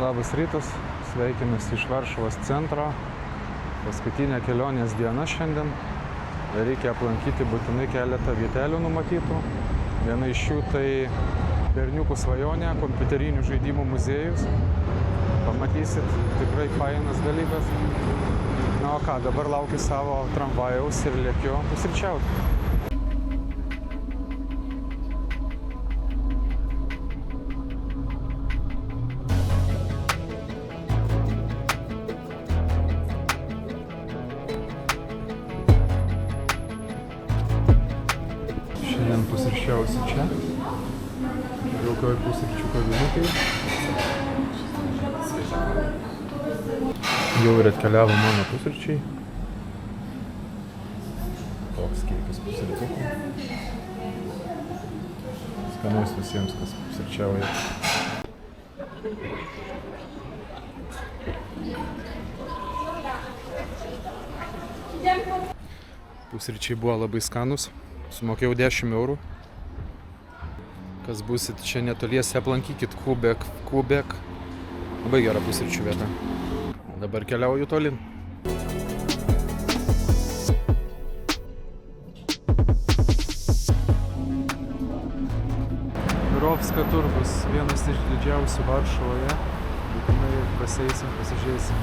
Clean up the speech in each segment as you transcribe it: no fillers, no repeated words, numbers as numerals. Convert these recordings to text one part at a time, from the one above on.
Labas rytas, sveikinuosi iš Varšuvos centro. Paskutinė kelionės diena šiandien. Reikia aplankyti būtinai keletą vietelių numatytų. Viena iš jų tai berniukų svajonė, kompiuterinių žaidimų muziejus. Pamatysit, tikrai fainas dalykas. Na o ką, dabar laukiu savo tramvajaus ir lėkiu pusryčiauti. Šiandien pusryčiausiu čia. Jaukioj pusryčių kavinukai. Jau ir atkeliavo mano pusryčiai. Toks kiekis pusrytukų. Skanaus visiems, kas pusryčiauja. Pusryčiai buvo labai skanus. Sumokėjau 10 eurų. Kas busit čia netoliese, aplankykit Kubek. Labai gera pusryčių vieta. Dabar keliauju tolin. Turovska turgus, vienas iš didžiausių Varšuvoje. Būtinai prasieisim, pasižiūrėsim.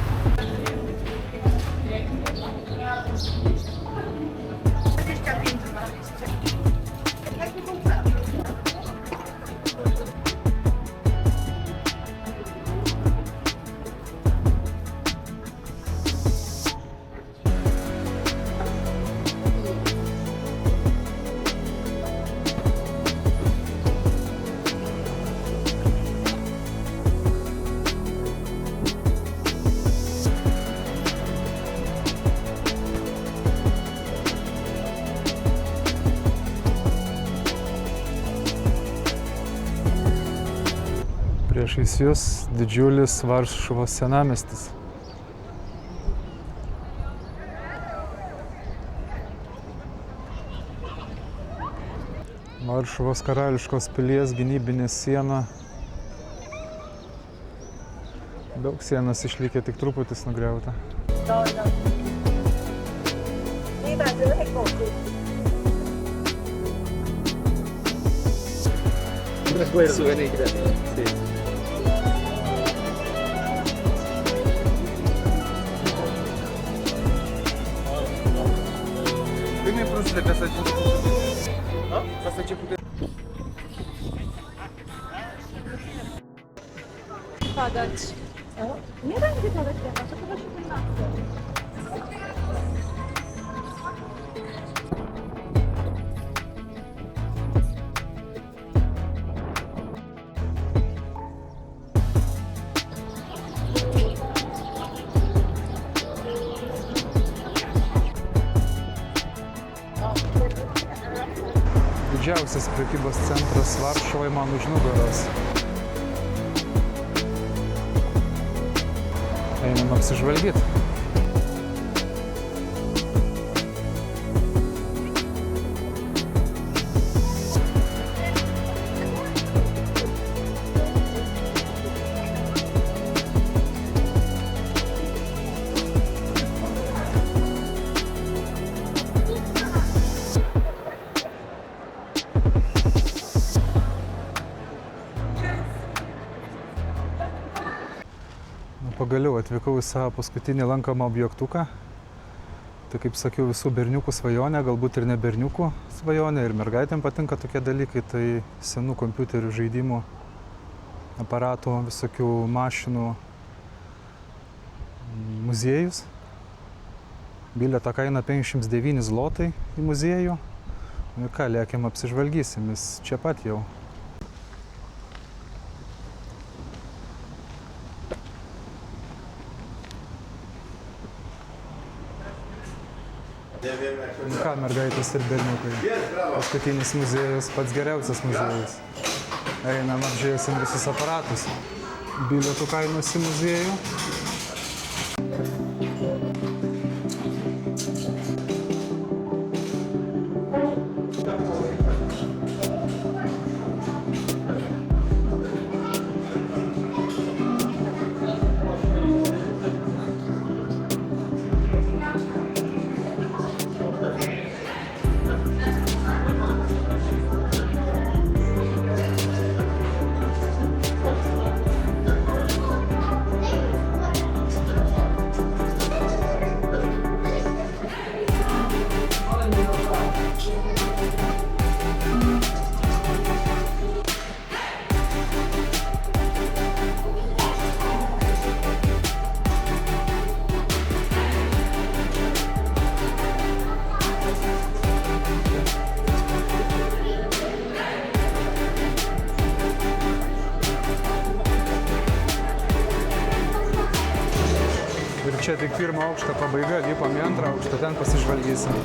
Priešais jūs didžiulis Varšuvos senamiestis. Varšuvos karališkos pilies gynybinė siena. Daug sienos išlikė, tik truputis nugriauta. Padać. Nie będzie padać, to chyba się Didžiausias prekybos centras Varšuvoje man už nugaros. Einam apsižvalgyti. Pagaliau atvykau į savo paskutinį lankomą objektuką. Tai kaip sakiau, visų berniukų svajonė, galbūt ir ne berniukų svajonė, ir mergaitėm patinka tokie dalykai, tai senų kompiuterių žaidimų, aparatų, visokių mašinų muziejus. Bilieto kaina 59 zlotai į muziejų. Ir ką, lėkiam apsižvalgysim, jis čia pat jau. Ką, mergaitės ir berniukai. Paskutinis muziejus, pats geriausias muziejus. Einam, apžiūrėsim visus aparatus. Bilietų kainos į muziejų. tik pirmo aukšto pabaiga, lipam į antrą aukštą, ten pasižvalgysim.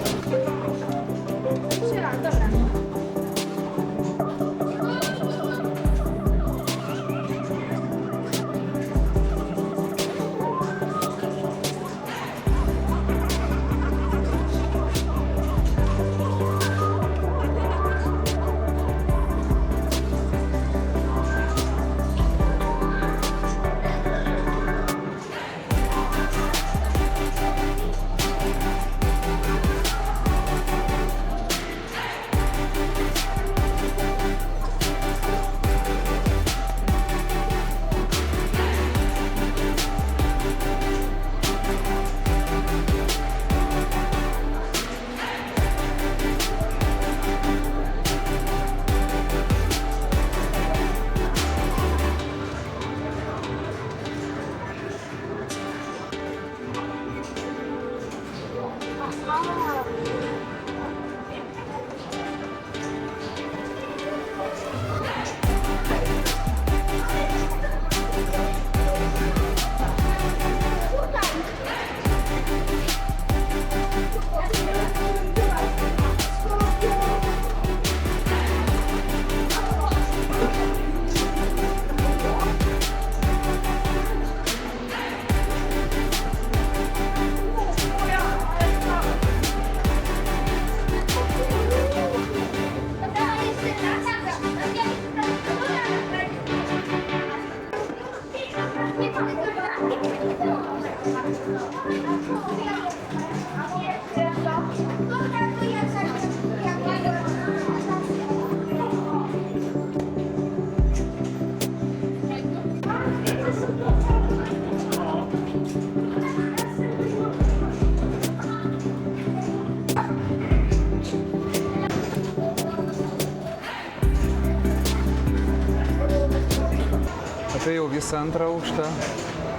Apėjau visą antrą aukštą.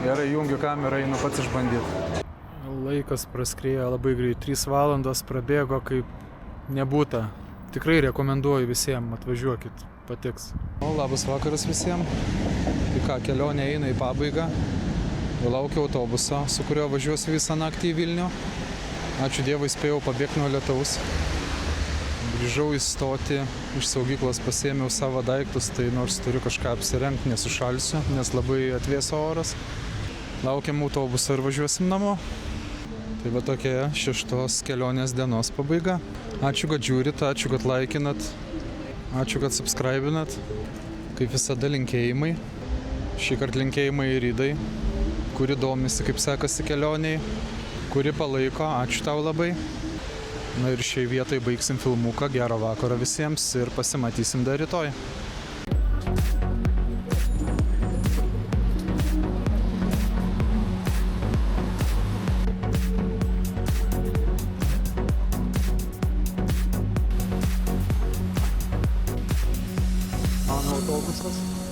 Gerai, jungiu kamerą, einu pats išbandyti. Laikas praskriejo labai greit. 3 valandos prabėgo kaip nebūta. Tikrai rekomenduoju visiems, atvažiuokit, patiks. Labas vakaras visiems. Tai ką, kelionė eina į pabaigą. Jau laukiu autobuso, su kurio važiuosiu visą naktį į Vilnių. Ačiū Dievui, spėjau pabėgti nuo lietaus. Grįžau į stotį, iš saugyklos pasiėmiau savo daiktus, tai nors turiu kažką apsirengti, nesušalsiu, nes labai atvėso oras. Laukiam autobuso ir važiuosim namo. Tai va tokia 6 kelionės dienos pabaiga. Ačiū, kad žiūrit, ačiū, kad laikinat, ačiū, kad subscribinat. Kaip visada linkėjimai. Šįkart linkėjimai ir Rydai, kuri domisi, kaip sekasi kelioniai, kuri palaiko, ačiū tau labai. Na ir šiai vietai baigsim filmuką. Gero vakaro visiems ir pasimatysim dar rytoj. Mano autobusas.